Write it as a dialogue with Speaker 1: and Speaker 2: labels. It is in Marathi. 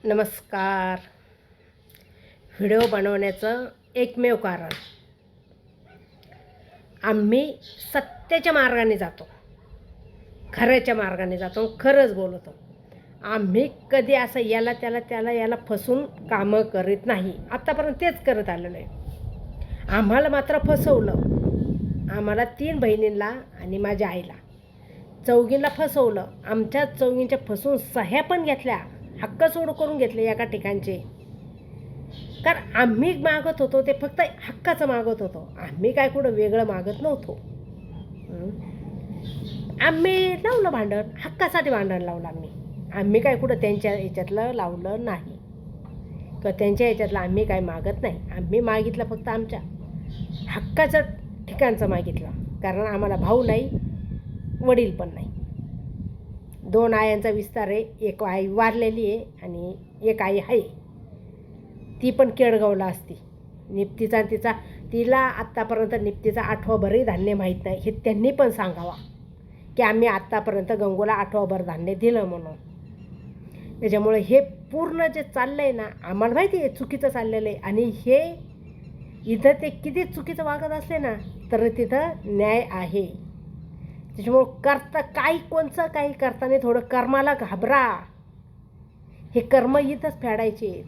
Speaker 1: नमस्कार. व्हिडिओ बनवण्याचं एकमेव कारण, आम्ही सत्याच्या मार्गाने जातो, खऱ्याच्या मार्गाने जातो, खरंच बोलतो. आम्ही कधी असं याला फसून कामं करीत नाही. आत्तापर्यंत तेच करत आलेलो आहे. आम्हाला मात्र फसवलं. आम्हाला 3 बहिणींना आणि माझ्या आईला चौघींना फसवलं. आमच्या चौघींच्या फसून सह्या पण घेतल्या, हक्क सोड करून घेतले एका ठिकाणचे. कारण आम्ही मागत होतो ते फक्त हक्काचं मागत होतो. आम्ही काय कुठं वेगळं मागत नव्हतो. आम्ही लावलं भांडण, हक्कासाठी भांडण लावलं. आम्ही काय कुठं त्यांच्या याच्यातलं लावलं नाही किंवा त्यांच्या याच्यातलं आम्ही काय मागत नाही. आम्ही मागितलं फक्त आमच्या हक्काचं ठिकाणचं मागितलं. कारण आम्हाला भाऊ नाही, वडील पण नाही. 2 आयांचा विस्तार आहे. एक आई वारलेली आहे आणि एक आई आहे, ती पण केडगावला असती. निप्तीचा तिला आत्तापर्यंत निप्तीचा 8वा भरही धान्य माहीत नाही. हे त्यांनी पण सांगावा की आम्ही आत्तापर्यंत गंगूला 8वा भर धान्य दिलं म्हणून. त्याच्यामुळे हे पूर्ण जे चाललं आहे ना, आम्हाला माहिती आहे चुकीचं चाललेलं आहे. आणि हे इथं ते किती चुकीचं वागत असले ना, तर तिथं न्याय आहे. त्याच्यामुळं कोणचं काही करताना थोडं कर्माला घाबरा. हे कर्म इथंच फेडायचे.